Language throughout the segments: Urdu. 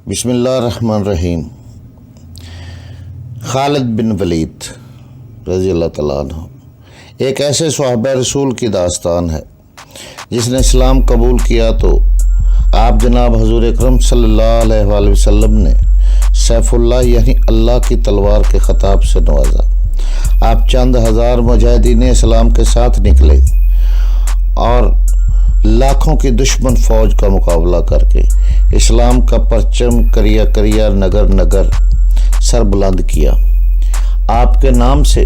بسم اللہ الرحمن الرحیم۔ خالد بن ولید رضی اللہ تعالیٰ عنہ ایک ایسے صحابہ رسول کی داستان ہے جس نے اسلام قبول کیا تو آپ جناب حضور اکرم صلی اللہ علیہ وآلہ وسلم نے سیف اللہ یعنی اللہ کی تلوار کے خطاب سے نوازا۔ آپ چند ہزار مجاہدین اسلام کے ساتھ نکلے اور لاکھوں کی دشمن فوج کا مقابلہ کر کے اسلام کا پرچم کریا کریا نگر نگر سر بلند کیا۔ آپ کے نام سے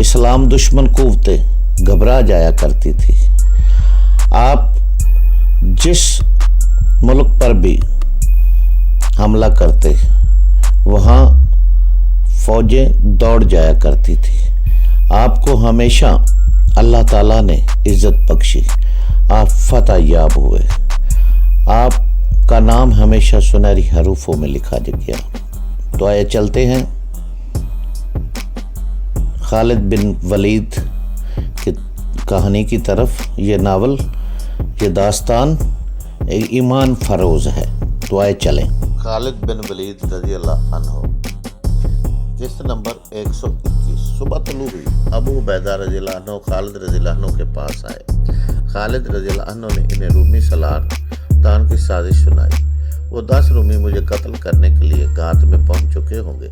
اسلام دشمن قوتیں گھبرا جایا کرتی تھی۔ آپ جس ملک پر بھی حملہ کرتے وہاں فوجیں دوڑ جایا کرتی تھی۔ آپ کو ہمیشہ اللہ تعالیٰ نے عزت بخشی، آپ فتح یاب ہوئے، آپ کا نام ہمیشہ سنہری حروفوں میں لکھا گیا۔ تو آئے چلتے ہیں خالد بن ولید کی کہانی کی طرف۔ یہ ناول، یہ داستان ایمان فروز ہے۔ تو آئے چلیں۔ خالد بن ولید رضی اللہ عنہ، قسط نمبر 121۔ صبح طلوع ہوئی، ابو عبیدہ رضی اللہ عنہ خالد رضی اللہ عنہ کے پاس آئے۔ خالد رضی اللہ عنہ نے انہیں رومی سالار دان کی سازش سنائی۔ وہ 10 رومی مجھے قتل کرنے کے لیے گھات میں پہنچ چکے ہوں گے۔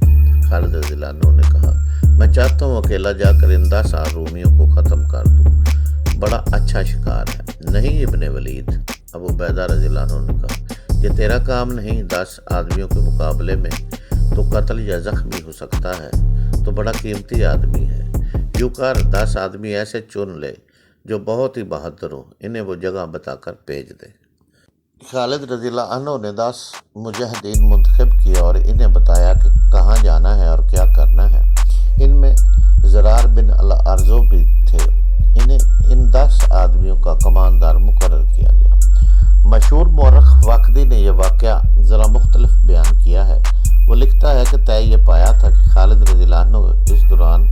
خالد رضی اللہ عنہ نے کہا، میں چاہتا ہوں اکیلا جا کر ان 10 رومیوں کو ختم کر دوں، بڑا اچھا شکار ہے۔ نہیں ابن ولید، ابو عبیدہ رضی اللہ عنہ نے کہا، یہ تیرا کام نہیں۔ 10 آدمیوں کے مقابلے میں تو قتل یا زخمی ہو سکتا ہے، تو بڑا قیمتی آدمی ہے۔ یوں کر 10 آدمی ایسے چن لے جو بہت ہی بہادر ہو، انہیں وہ جگہ بتا کر بھیج دے۔ خالد رضی اللہ عنہ نے 10 مجاہدین منتخب کیے اور انہیں بتایا کہ کہاں جانا ہے اور کیا کرنا ہے۔ ان میں زرار بن الارزو بھی تھے۔ انہیں ان 10 آدمیوں کا کماندار مقرر کیا گیا۔ مشہور مورخ واقدی نے یہ واقعہ ذرا مختلف بیان کیا ہے۔ وہ لکھتا ہے کہ طے یہ پایا تھا کہ خالد رضی اللہ عنہ اس دوران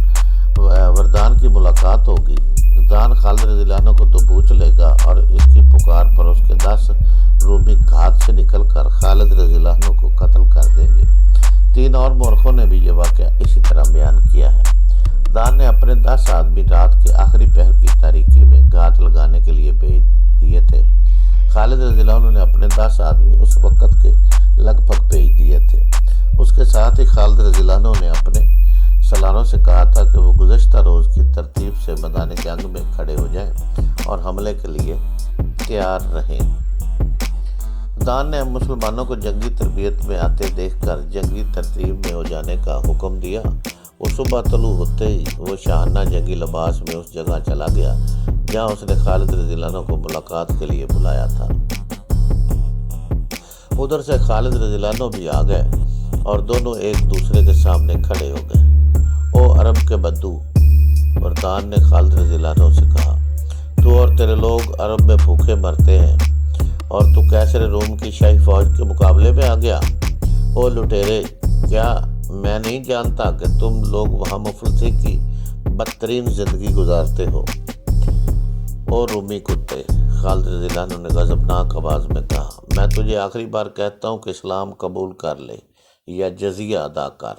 وردان کی ملاقات ہوگی۔ وردان خالد رضی اللہ عنہ کو دبوچ لے گا اور اس کی پکار پر اس کے 10 رومی گھات سے نکل کر خالد رضی اللہ عنہ کو قتل کر دیں گے۔ 3 اور مورخوں نے بھی یہ واقعہ اسی طرح بیان کیا ہے۔ دان نے اپنے 10 آدمی رات کے آخری پہر کی تاریکی میں گھات لگانے کے لیے بھیج دیے تھے۔ خالد رضی اللہ عنہ نے اپنے 10 آدمی اس وقت کے لگ بھگ بھیج دیے تھے۔ اس کے ساتھ ہی خالد رضی اللہ عنہ نے اپنے سالاروں سے کہا تھا کہ وہ گزشتہ روز کی ترتیب سے میدان جنگ میں کھڑے ہو جائیں اور حملے کے لیے تیار رہیں۔ دان نے مسلمانوں کو جنگی تربیت میں آتے دیکھ کر جنگی ترتیب میں ہو جانے کا حکم دیا۔ وہ صبح طلوع ہوتے ہی وہ شاہانہ جنگی لباس میں اس جگہ چلا گیا جہاں اس نے خالد رضی اللہ عنہ کو ملاقات کے لیے بلایا تھا۔ ادھر سے خالد رضی اللہ عنہ بھی آ گئے اور دونوں ایک دوسرے کے سامنے کھڑے ہو گئے۔ او عرب کے بدو، وردان نے خالد رضی اللہ عنہ سے کہا، تو اور تیرے لوگ عرب میں بھوکے مرتے ہیں اور تو کیسر روم کی شاہی فوج کے مقابلے میں آ گیا۔ او لٹیرے، کیا میں نہیں جانتا کہ تم لوگ وہاں مفلسی کی بدترین زندگی گزارتے ہو؟ او رومی کتے، خالد رضی اللہ عنہ نے غضبناک آواز میں کہا، میں تجھے آخری بار کہتا ہوں کہ اسلام قبول کر لے یا جزیہ ادا کر۔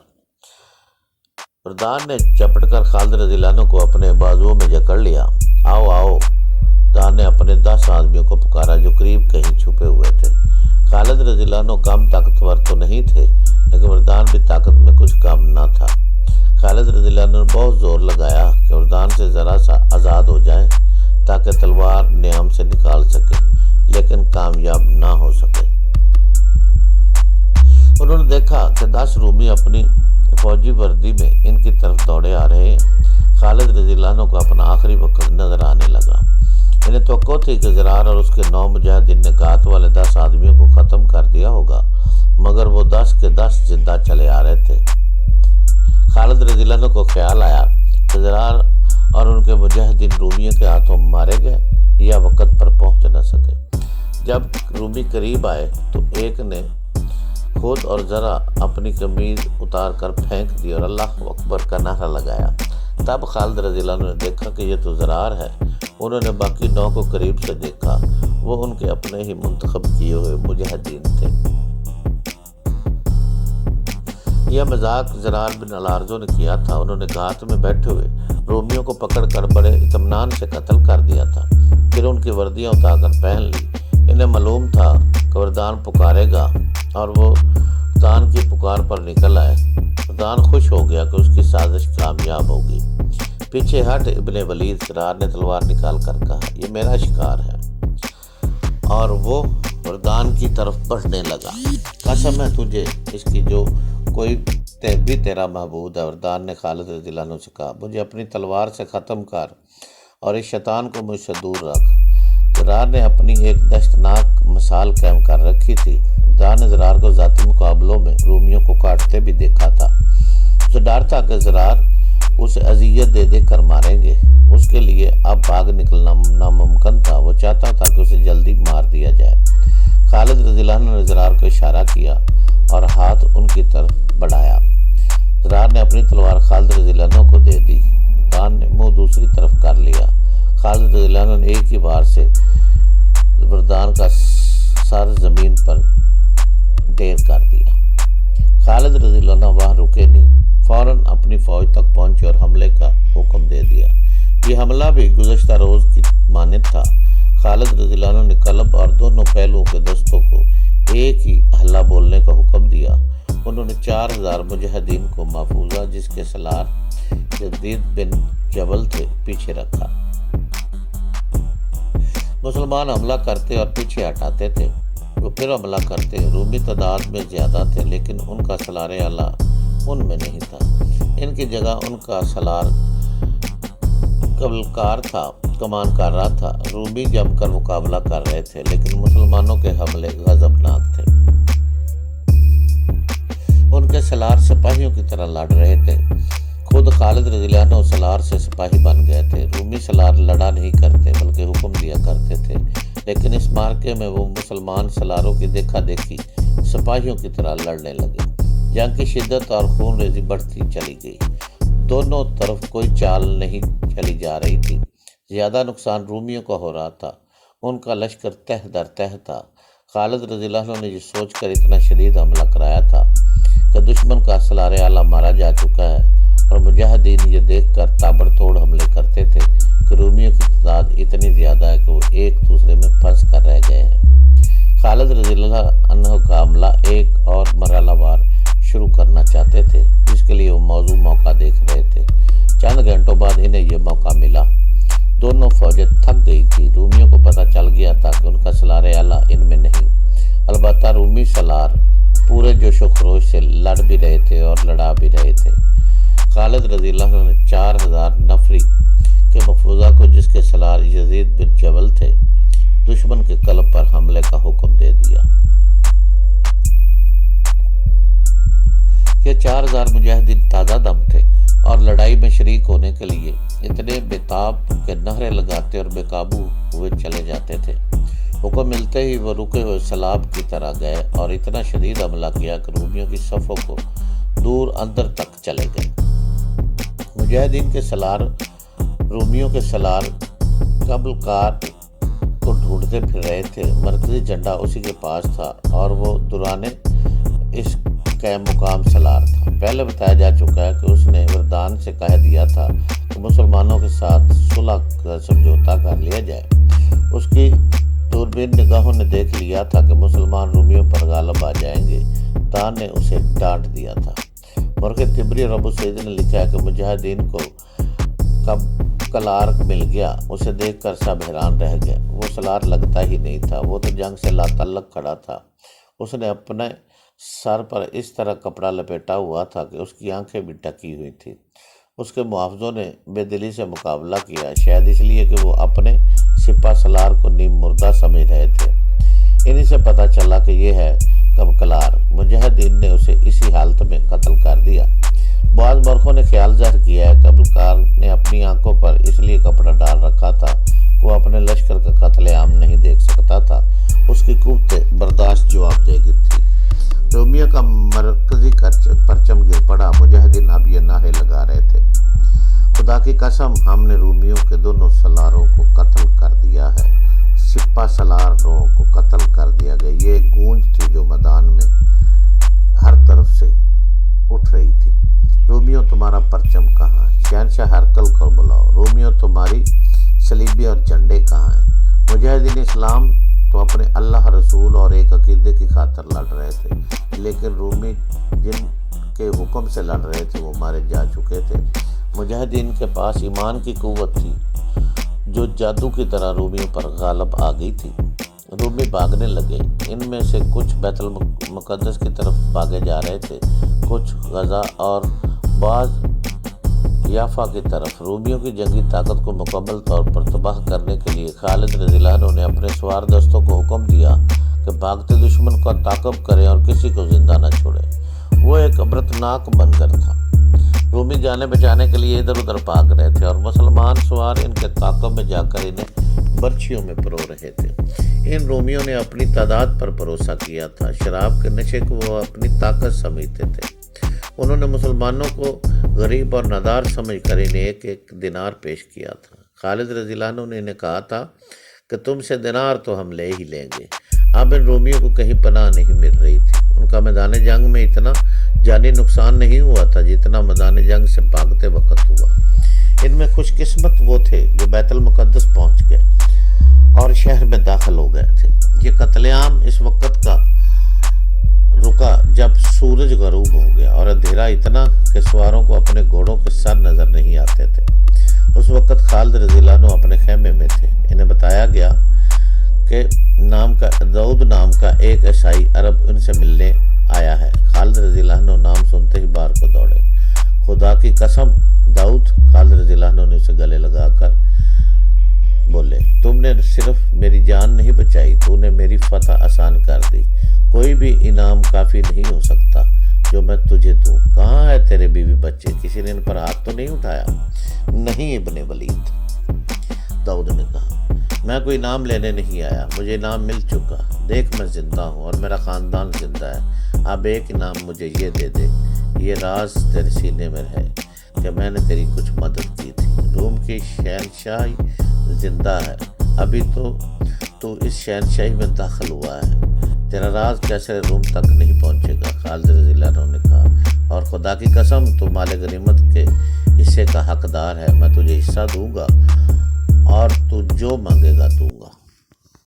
وردان نے چپٹ کر خالد رضی اللہ عنہ کو اپنے بازوؤں میں جکڑ لیا۔ آؤ آؤ، دان نے اپنے 10 آدمیوں کو پکارا جو قریب کہیں چھپے ہوئے تھے۔ خالد رضی اللہ عنہ کم طاقتور تو نہیں تھے، لیکن وردان بھی طاقت میں کچھ کم نہ تھا۔ خالد رضی اللہ عنہ نے بہت زور لگایا کہ وردان سے ذرا سا آزاد ہو جائیں تاکہ تلوار نیام سے نکال سکے، لیکن کامیاب نہ ہو سکے۔ انہوں نے دیکھا کہ 10 رومی اپنی فوجی وردی میں ان کی طرف دوڑے آ رہے ہیں۔ خالد رضی اللہ عنہ کو اپنا آخری وقت نظر آنے لگا۔ انہیں توقع تھی کہ زرار اور اس کے 9 مجاہدین نے گھات والے 10 آدمیوں کو ختم کر دیا ہوگا، مگر وہ 10 کے 10 زندہ چلے آ رہے تھے۔ خالد رضی اللہ عنہ کو خیال آیا کہ زرار اور ان کے مجاہدین رومیوں کے ہاتھوں مارے گئے یا وقت پر پہنچ نہ سکے۔ جب رومی قریب آئے تو ایک نے خود اور ذرا اپنی قمیض اتار کر پھینک دی اور اللہ اکبر کا نعرہ لگایا۔ تب خالد رضی اللہ عنہ نے دیکھا کہ یہ تو زرار ہے۔ انہوں نے باقی 9 کو قریب سے دیکھا وہ ان کے اپنے ہی منتخب کیے ہوئے مجاہدین تھے۔ یہ مذاق زرار بن الارزو نے کیا تھا۔ انہوں نے گھات میں بیٹھے ہوئے رومیوں کو پکڑ کر بڑے اطمینان سے قتل کر دیا تھا، پھر ان کی وردیاں اتار کر پہن لی۔ انہیں معلوم تھا کہ وردان پکارے گا اور وہ وردان کی پکار پر نکل آئے۔ وردان خوش ہو گیا کہ اس کی سازش کامیاب ہوگی۔ پیچھے ہٹ ابن ولید، زرار نے تلوار نکال کر کہا، یہ میرا شکار ہے، اور وہ وردان کی طرف بڑھنے لگا۔ قسم ہے تجھے اس کی جو کوئی بھی تیرا محبوب ہے، وردان نے خالد رضی اللہ عنہ سے کہا، مجھے اپنی تلوار سے ختم کر اور اس شیطان کو مجھ سے دور رکھ۔ زرار نے اپنی ایک دشتناک مثال قائم کر رکھی تھی۔ زرار نے زرار کو ذاتی مقابلوں میں رومیوں کو کاٹتے بھی دیکھا تھا۔ اسے ڈر تھا کہ زرار اسے اذیت دے دے کر ماریں گے۔ اس کے لیے اب بھاگ نکلنا ناممکن تھا۔ وہ چاہتا تھا کہ اسے جلدی مار دیا جائے۔ خالد رضی اللہ عنہ نے زرار کو اشارہ کیا اور ہاتھ ان کی طرف بڑھایا۔ زرار نے اپنی تلوار خالد رضی اللہ عنہ کو دے دی۔ وردان نے منہ دوسری طرف کر لیا۔ خالد رضی اللہ عنہ نے ایک ہی بار سے وردان کا سر زمین پر ڈھیر کر دیا۔ خالد رضی اللہ عنہ وہاں رکے نہیں، فوراً اپنی فوج تک پہنچے اور حملے کا حکم دے دیا۔ یہ حملہ بھی گزشتہ روز کی مانند تھا۔ خالد رضی اللہ عنہ نے قلب اور دونوں پہلوؤں کے دستوں کو ایک ہی حلہ بولنے کا حکم دیا۔ انہوں نے 4000 مجاہدین کو محفوظہ، جس کے سالار یزید بن جبل تھے، پیچھے رکھا۔ مسلمان حملہ کرتے اور پیچھے ہٹاتے تھے، وہ پھر حملہ کرتے۔ رومی تعداد میں زیادہ تھے، لیکن ان کا سالار اعلیٰ ان میں نہیں تھا۔ ان کی جگہ ان کا سالار قبلکار تھا، کمان کر رہا تھا۔ رومی جم کر مقابلہ کر رہے تھے، لیکن مسلمانوں کے حملے غضبناک تھے۔ ان کے سالار سپاہیوں کی طرح لڑ رہے تھے۔ خود خالد رضی اللہ عنہ سالار سے سپاہی بن گئے تھے۔ رومی سالار لڑا نہیں کرتے بلکہ حکم دیا کرتے تھے، لیکن اس مارکے میں وہ مسلمان سالاروں کی دیکھا دیکھی سپاہیوں کی طرح لڑنے لگے۔ جنگ کی شدت اور خون ریزی بڑھتی چلی گئی۔ دونوں طرف کوئی چال نہیں چلی جا رہی تھی۔ زیادہ نقصان رومیوں کا ہو رہا تھا۔ ان کا لشکر تہ در تہ تھا۔ خالد رضی اللہ عنہ نے یہ سوچ کر اتنا شدید حملہ کرایا تھا کہ دشمن کا سالار اعلیٰ مارا جا چکا ہے، اور مجاہدین یہ دیکھ کر تابڑ توڑ حملے کرتے تھے کہ رومیوں کی تعداد اتنی زیادہ ہے کہ وہ ایک دوسرے میں پھنس کر رہ گئے ہیں۔ خالد رضی اللہ عنہ کا حملہ ایک اور مرحلہ وار شروع کرنا چاہتے تھے، جس کے لیے وہ موزوں موقع دیکھ رہے تھے۔ چند گھنٹوں بعد انہیں یہ موقع ملا۔ دونوں فوجیں تھک گئی تھی۔ رومیوں کو پتہ چل گیا تھا کہ ان کا سالار اعلیٰ ان میں نہیں۔ البتہ رومی سالار پورے جوش و خروش سے لڑ بھی رہے تھے اور لڑا بھی رہے تھے۔ خالد رضی اللہ عنہ نے 4000 نفری کے محفوظہ کو، جس کے سالار یزید بن جبل تھے، دشمن کے قلب پر حملے کا حکم دے دیا۔ یہ 4000 مجاہدین تازہ دم تھے اور لڑائی میں شریک ہونے کے لیے اتنے بےتاب کے نعرے لگاتے اور بے قابو ہوئے چلے جاتے تھے۔ حکم ملتے ہی وہ رکے ہوئے سیلاب کی طرح گئے اور اتنا شدید حملہ کیا کہ رومیوں کی صفوں کو دور اندر تک چلے گئے۔ مجاہدین کے سالار رومیوں کے سالار قبلکار کو ڈھونڈتے پھر رہے تھے۔ مرکزی جھنڈا اسی کے پاس تھا اور وہ دوران اس قائم مقام سالار تھا۔ پہلے بتایا جا چکا ہے کہ اس نے وردان سے کہہ دیا تھا کہ مسلمانوں کے ساتھ صلح کا سمجھوتا کر لیا جائے۔ اس کی دوربین نگاہوں نے دیکھ لیا تھا کہ مسلمان رومیوں پر غالب آ جائیں گے۔ تان نے اسے ڈانٹ دیا تھا۔ مورخ طبری اور ابو سعید نے لکھا ہے کہ مجاہدین کو کلار مل گیا۔ اسے دیکھ کر سب حیران رہ گئے۔ وہ سالار لگتا ہی نہیں تھا، وہ تو جنگ سے لا تعلق کھڑا تھا۔ اس نے اپنے سر پر اس طرح کپڑا لپیٹا ہوا تھا کہ اس کی آنکھیں بھی ڈھکی ہوئی تھیں۔ اس کے محافظوں نے بے دلی سے مقابلہ کیا، شاید اس لیے کہ وہ اپنے سپہ سالار کو نیم مردہ سمجھ رہے تھے۔ انہی سے پتہ چلا کہ یہ ہے کبکلار۔ مجاہدین نے اسے اسی حالت میں قتل کر دیا۔ بعض مورخوں نے خیال ظاہر کیا ہے کہ کبکلار نے اپنی آنکھوں پر اس لیے کپڑا ڈال رکھا تھا کہ وہ اپنے لشکر کا قتل عام نہیں دیکھ سکتا تھا۔ اس کی قوت برداشت جواب دے گی تھی۔ رومیہ کا مرکزی پرچم گر پڑا۔ مجاہدین اب یہ نعرے لگا رہے تھے، خدا کی قسم، ہم نے رومیوں کے دونوں سالاروں کو قتل کر دیا ہے۔ سپہ سالاروں کو قتل کر دیا گیا، یہ ایک گونج تھی جو میدان میں ہر طرف سے اٹھ رہی تھی۔ رومیوں تمہارا پرچم کہاں ہے؟ شہنشاہ ہرقل کو بلاؤ۔ رومیوں تمہاری صلیبی اور جھنڈے کہاں ہیں؟ مجاہدین اسلام تو اپنے اللہ رسول اور ایک عقیدے کی خاطر لڑ رہے تھے، لیکن رومی جن کے حکم سے لڑ رہے تھے وہ مارے جا چکے تھے۔ مجاہدین کے پاس ایمان کی قوت تھی جو جادو کی طرح رومیوں پر غالب آ گئی تھی۔ رومی بھاگنے لگے، ان میں سے کچھ بیت المقدس کی طرف بھاگے جا رہے تھے، کچھ غزہ اور بعض یافا کی طرف۔ رومیوں کی جنگی طاقت کو مکمل طور پر تباہ کرنے کے لیے خالد رضی اللہ عنہ نے اپنے سوار دستوں کو حکم دیا کہ بھاگتے دشمن کا تعاقب کریں اور کسی کو زندہ نہ چھوڑیں۔ وہ ایک عبرتناک منظر تھا۔ رومی جانے بچانے کے لیے ادھر ادھر بھاگ رہے تھے اور مسلمان سوار ان کے تعاقب میں جا کر انہیں برچھیوں میں پرو رہے تھے۔ ان رومیوں نے اپنی تعداد پر بھروسہ کیا تھا، شراب کے نشے کو وہ اپنی طاقت سمجھتے تھے۔ انہوں نے مسلمانوں کو غریب اور نادار سمجھ کر انہیں ایک ایک دینار پیش کیا تھا۔ خالد رضی اللہ عنہ نے انہیں کہا تھا کہ تم سے دینار تو ہم لے ہی لیں گے۔ اب ان رومیوں کو کہیں پناہ نہیں مل رہی تھی۔ ان کا میدان جنگ میں اتنا جانی نقصان نہیں ہوا تھا جتنا میدان جنگ سے بھاگتے وقت ہوا۔ ان میں خوش قسمت وہ تھے جو بیت المقدس پہنچ گئے اور شہر میں داخل ہو گئے تھے۔ یہ قتل عام اس وقت کا رکا جب سورج غروب ہو گیا اور اندھیرا اتنا کہ سواروں کو اپنے گھوڑوں کے سر نظر نہیں آتے تھے۔ اس وقت خالد رضی اللہ عنہ اپنے خیمے میں تھے۔ انہیں بتایا گیا کہ داؤد نام کا ایک عیسائی عرب ان سے ملنے آیا ہے۔ خالد رضی اللہ عنہ نام سنتے ہی باہر کو دوڑے۔ خدا کی قسم داؤد، خالد رضی اللہ عنہ نے اسے گلے لگا کر بولے، تم نے صرف میری جان نہیں بچائی، تو نے میری فتح آسان کر دی۔ کوئی بھی انعام کافی نہیں ہو سکتا جو میں تجھے دوں۔ کہاں ہے تیرے بیوی بچے؟ کسی نے ان پر ہاتھ تو نہیں اٹھایا؟ نہیں ابن ولید، داؤد نے کہا، میں کوئی انعام لینے نہیں آیا، مجھے انعام مل چکا۔ دیکھ میں زندہ ہوں اور میرا خاندان زندہ ہے۔ اب ایک انعام مجھے یہ دے دے، یہ راز تیرے سینے میں ہے کہ میں نے تیری کچھ مدد کی تھی۔ روم کی شہنشاہی زندہ ہے، ابھی تو اس شہنشاہی میں داخل ہوا ہے، تیرا راز کیسے روم تک نہیں پہنچے گا؟ خالد رضی اللہ عنہ نے کہا، اور خدا کی قسم تو مال غنیمت کے حصے کا حقدار ہے، میں تجھے حصہ دوں گا اور تو جو مانگے گا دوں گا۔